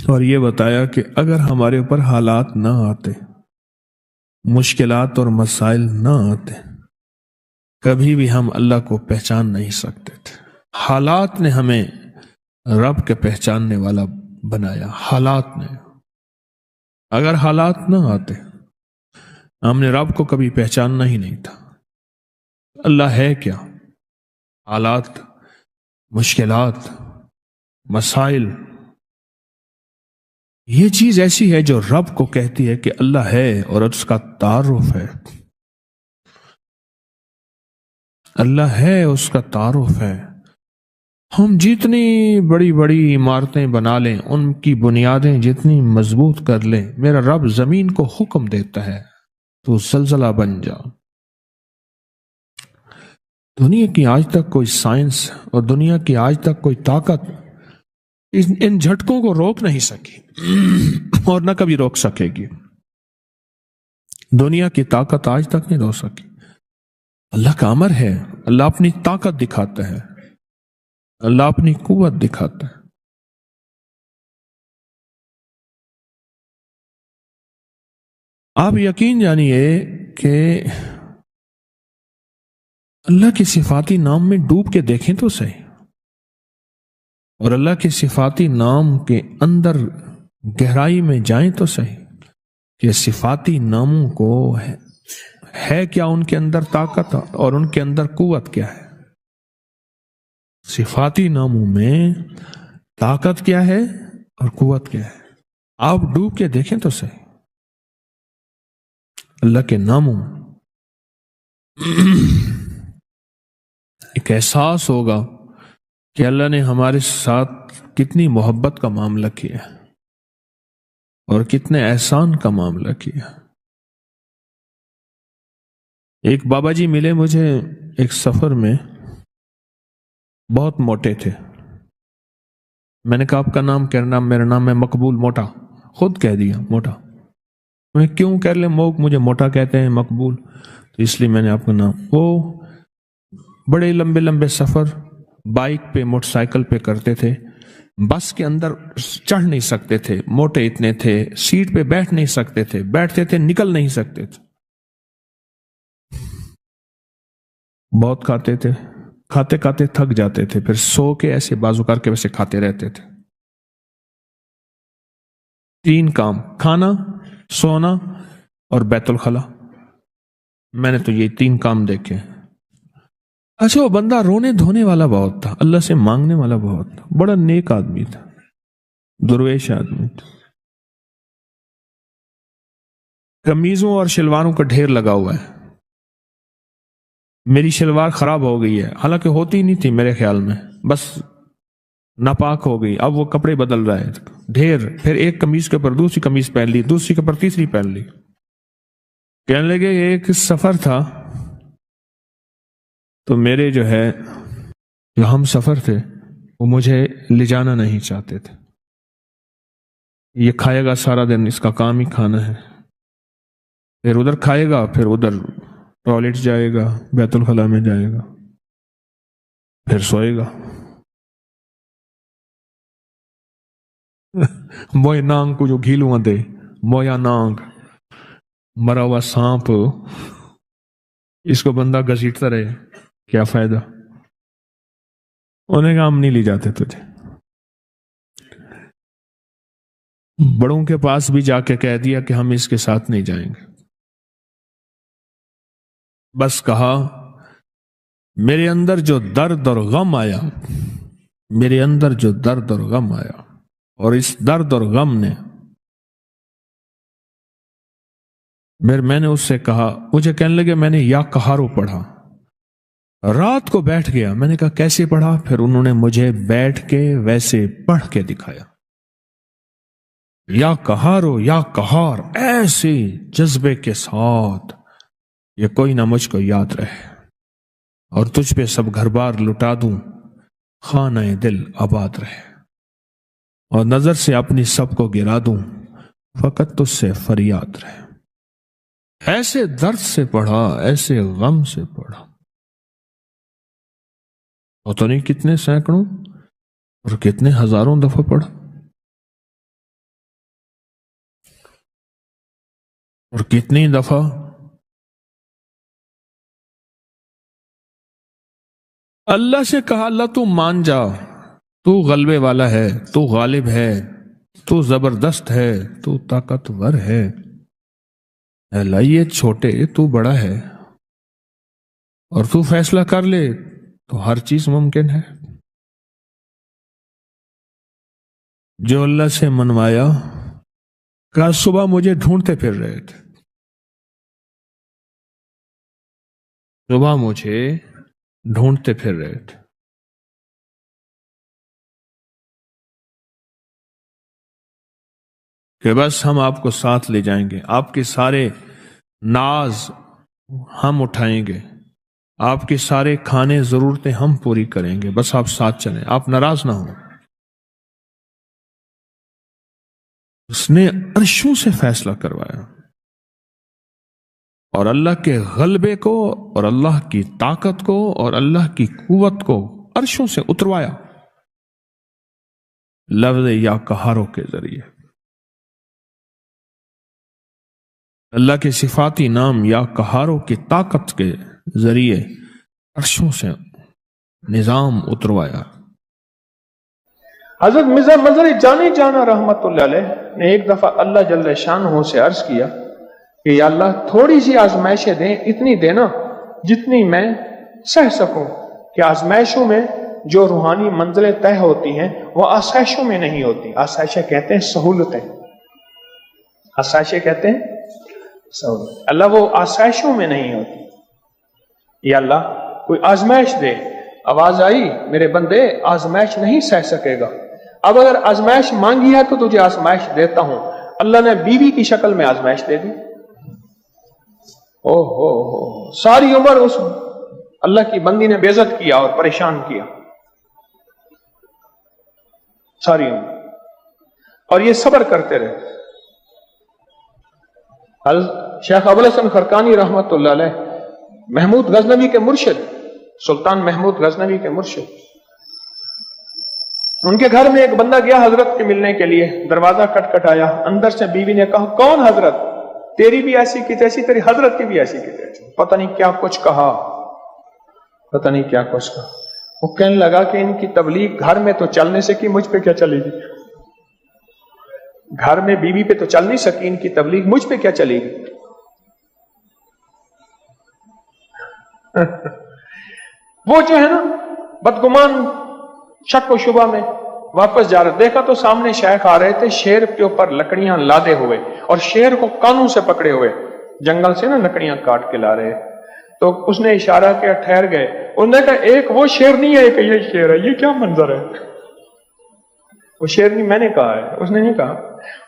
اور یہ بتایا کہ اگر ہمارے اوپر حالات نہ آتے، مشکلات اور مسائل نہ آتے، کبھی بھی ہم اللہ کو پہچان نہیں سکتے تھے۔ حالات نے ہمیں رب کے پہچاننے والا بنایا۔ حالات نے، اگر حالات نہ آتے ہم نے رب کو کبھی پہچاننا ہی نہیں تھا۔ اللہ ہے کیا؟ حالات، مشکلات، مسائل، یہ چیز ایسی ہے جو رب کو کہتی ہے کہ اللہ ہے اور اس کا تعارف ہے۔ اللہ ہے، اس کا تعارف ہے۔ ہم جتنی بڑی بڑی عمارتیں بنا لیں، ان کی بنیادیں جتنی مضبوط کر لیں، میرا رب زمین کو حکم دیتا ہے تو زلزلہ بن جا۔ دنیا کی آج تک کوئی سائنس اور دنیا کی آج تک کوئی طاقت ان جھٹکوں کو روک نہیں سکی اور نہ کبھی روک سکے گی۔ دنیا کی طاقت آج تک نہیں روک سکی۔ اللہ کا امر ہے، اللہ اپنی طاقت دکھاتا ہے، اللہ اپنی قوت دکھاتا ہے۔ آپ یقین جانیے کہ اللہ کی صفاتی نام میں ڈوب کے دیکھیں تو صحیح، اور اللہ کے صفاتی نام کے اندر گہرائی میں جائیں تو صحیح کہ صفاتی ناموں کو ہے کیا ان کے اندر طاقت اور ان کے اندر قوت کیا ہے۔ صفاتی ناموں میں طاقت کیا ہے اور قوت کیا ہے، آپ ڈوب کے دیکھیں تو صحیح۔ اللہ کے ناموں ایک احساس ہوگا کہ اللہ نے ہمارے ساتھ کتنی محبت کا معاملہ کیا اور کتنے احسان کا معاملہ کیا۔ ایک بابا جی ملے مجھے ایک سفر میں، بہت موٹے تھے۔ میں نے کہا آپ کا نام کیا؟ نام میرا نام ہے مقبول موٹا۔ خود کہہ دیا موٹا۔ میں کیوں کہہ لیں مجھے موٹا کہتے ہیں مقبول؟ تو اس لیے میں نے آپ کا نام۔ وہ بڑے لمبے لمبے سفر بائک پہ موٹر سائیکل پہ کرتے تھے، بس کے اندر چڑھ نہیں سکتے تھے، موٹے اتنے تھے، سیٹ پہ بیٹھ نہیں سکتے تھے، بیٹھتے تھے نکل نہیں سکتے تھے، بہت کھاتے تھے، کھاتے کھاتے تھک جاتے تھے، پھر سو کے ایسے بازو کر کے ویسے کھاتے رہتے تھے۔ 3 کام، کھانا، سونا اور بیت الخلا۔ میں نے تو یہ 3 کام دیکھے۔ اچھا، وہ بندہ رونے دھونے والا بہت تھا، اللہ سے مانگنے والا بہت تھا، بڑا نیک آدمی تھا، درویش آدمی تھا۔ قمیضوں اور شلواروں کا ڈھیر لگا ہوا ہے۔ میری شلوار خراب ہو گئی ہے، حالانکہ ہوتی نہیں تھی میرے خیال میں، بس ناپاک ہو گئی، اب وہ کپڑے بدل رہا ہے، ڈھیر۔ پھر ایک قمیض کے اوپر دوسری قمیض پہن لی، دوسری کے اوپر تیسری پہن لی۔ کہنے لگے ایک سفر تھا تو میرے جو ہے جو ہم سفر تھے وہ مجھے لے جانا نہیں چاہتے تھے۔ یہ کھائے گا سارا دن، اس کا کام ہی کھانا ہے، پھر ادھر کھائے گا، پھر ادھر ٹوائلٹ جائے گا، بیت الخلا میں جائے گا، پھر سوئے گا۔ موئے نانگ کو جو گھیلواں دے، مویا نانگ، مرا ہوا سانپ، اس کو بندہ گھسیٹتا رہے، کیا فائدہ؟ انہیں کہا ہم نہیں لے جاتے تجھے۔ بڑوں کے پاس بھی جا کے کہہ دیا کہ ہم اس کے ساتھ نہیں جائیں گے۔ بس کہا میرے اندر جو درد اور غم آیا، میرے اندر جو درد اور غم آیا، اور اس درد اور غم نے میں نے اس سے کہا، مجھے کہنے لگے میں نے یا قہارو پڑھا، رات کو بیٹھ گیا۔ میں نے کہا کیسے پڑھا؟ پھر انہوں نے مجھے بیٹھ کے ویسے پڑھ کے دکھایا، یا قہارو یا قہار، ایسے جذبے کے ساتھ، یہ کوئی نہ مجھ کو یاد رہے، اور تجھ پہ سب گھر بار لٹا دوں، خانہ دل آباد رہے، اور نظر سے اپنی سب کو گرا دوں، فقط تجھ سے فریاد رہے۔ ایسے درد سے پڑھا، ایسے غم سے پڑھا، اور تو نہیں کتنے سینکڑوں اور کتنے ہزاروں دفعہ پڑھا۔ اور کتنی دفعہ اللہ سے کہا اللہ تو مان جا، تو غلبے والا ہے، تو غالب ہے، تو زبردست ہے، تو طاقتور ہے، اللہ یہ چھوٹے تو بڑا ہے، اور تو فیصلہ کر لے تو ہر چیز ممکن ہے۔ جو اللہ سے منوایا، کہا صبح مجھے ڈھونڈتے پھر رہے تھے، صبح مجھے ڈھونڈتے پھر رہے تھے، کہ بس ہم آپ کو ساتھ لے جائیں گے، آپ کے سارے ناز ہم اٹھائیں گے، آپ کے سارے کھانے ضرورتیں ہم پوری کریں گے، بس آپ ساتھ چلیں، آپ ناراض نہ ہوں۔ اس نے عرشوں سے فیصلہ کروایا، اور اللہ کے غلبے کو اور اللہ کی طاقت کو اور اللہ کی قوت کو عرشوں سے اتروایا لفظ یا قہاروں کے ذریعے۔ اللہ کے صفاتی نام یا قہاروں کی طاقت کے ذریعے عرشوں سے نظام اتروایا۔ حضرت مرزا مظہر جانی جانا رحمت اللہ علیہ نے ایک دفعہ اللہ جل شانہ سے عرض کیا کہ یا اللہ تھوڑی سی آزمائشیں دیں، اتنی دینا جتنی میں سہ سکوں، کہ آزمائشوں میں جو روحانی منزلیں طے ہوتی ہیں وہ آسائشوں میں نہیں ہوتی۔ آسائشیں کہتے ہیں سہولتیں، آسائشیں کہتے ہیں سہولت، اللہ وہ آسائشوں میں نہیں ہوتی۔ یا اللہ کوئی آزمائش دے، آواز آئی میرے بندے آزمائش نہیں سہ سکے گا، اب اگر آزمائش مانگی ہے تو تجھے آزمائش دیتا ہوں۔ اللہ نے بیوی کی شکل میں آزمائش دے دی، ساری عمر اس اللہ کی بندی نے بے عزت کیا اور پریشان کیا، ساری عمر، اور یہ صبر کرتے رہے۔ شیخ ابوالحسن خرقانی رحمت اللہ علیہ، محمود غزنوی کے مرشد، سلطان محمود غزنوی کے مرشد، ان کے گھر میں ایک بندہ گیا حضرت کے ملنے کے لیے، دروازہ کٹکھٹایا، اندر سے بیوی نے کہا کون حضرت؟ تیری بھی ایسی کی تیسی، تیری حضرت کی بھی ایسی کی تیسی، پتہ نہیں کیا کچھ کہا، پتہ نہیں کیا کچھ کہا۔ وہ کہنے لگا کہ ان کی تبلیغ گھر میں تو چلنے سے کی، مجھ پہ کیا چلے گی؟ گھر میں بیوی پہ تو چل نہیں سکی، ان کی تبلیغ مجھ پہ کیا چلے گی؟ وہ جو ہے نا بدگمان شک و شبہ میں واپس جا رہے، دیکھا تو سامنے شیخ آ رہے تھے، شیر کے اوپر لکڑیاں لادے ہوئے اور شیر کو کانوں سے پکڑے ہوئے، جنگل سے نا لکڑیاں کاٹ کے لا رہے۔ تو اس نے اشارہ کیا، ٹھہر گئے۔ انہوں نے کہا ایک وہ شیر نہیں ہے، ایک یہ شیر ہے، یہ کیا منظر ہے؟ وہ شیر نہیں میں نے کہا ہے، اس نے نہیں کہا۔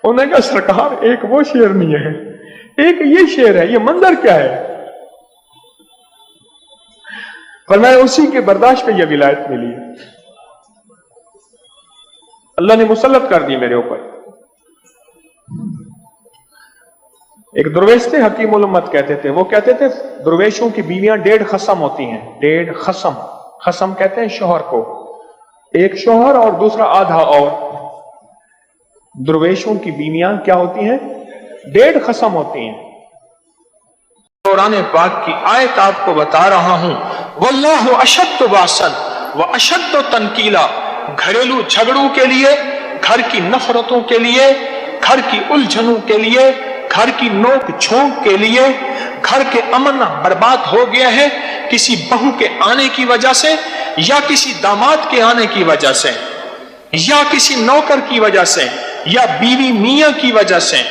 انہوں نے کہا سرکار ایک وہ شیر نہیں ہے، ایک یہ شیر ہے، یہ منظر کیا ہے؟ فرمایا اسی کے برداشت پہ یہ ولایت ملی ہے، اللہ نے مسلط کر دی میرے اوپر۔ ایک درویش تھے، حکیم الامت کہتے تھے، وہ کہتے تھے درویشوں کی بیویاں 1.5 خصم ہوتی ہیں، 1.5 خصم، خصم کہتے ہیں شوہر کو، ایک شوہر اور دوسرا آدھا اور۔ درویشوں کی بیویاں کیا ہوتی ہیں؟ 1.5 خصم ہوتی ہیں۔ قرآن پاک کی آیت آپ کو بتا رہا ہوں، واللہ اشد باسن واشد تنکیلا، گھریلو جھگڑوں کے لیے، گھر کی نفرتوں کے لیے، گھر کی الجھنوں کے لیے، گھر کی نوک جھونک کے لیے، گھر کے امن برباد ہو گیا ہے کسی بہو کے آنے کی وجہ سے، یا کسی داماد کے آنے کی وجہ سے، یا کسی نوکر کی وجہ سے، یا بیوی میاں کی وجہ سے،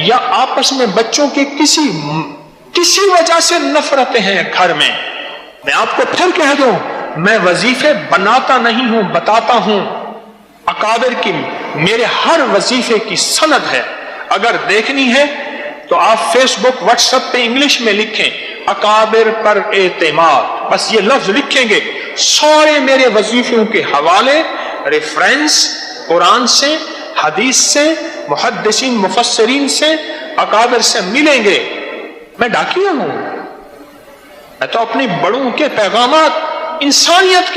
یا آپس میں بچوں کے کسی وجہ سے نفرتیں ہیں گھر میں۔ میں آپ کو پھر کہہ دوں، میں وظیفے بناتا نہیں ہوں، بتاتا ہوں۔ اکابر کی میرے ہر وظیفے کی سند ہے، اگر دیکھنی ہے تو آپ فیس بک واٹس ایپ پہ انگلش میں لکھیں اکابر پر اعتماد، بس یہ لفظ لکھیں گے، سارے میرے وظیفوں کے حوالے ریفرنس قرآن سے، حدیث سے، محدثین مفسرین سے، اکابر سے ملیں گے۔ میں ڈاکیہ ہوں، میں تو اپنی بڑوں کے پیغامات انسانیت کی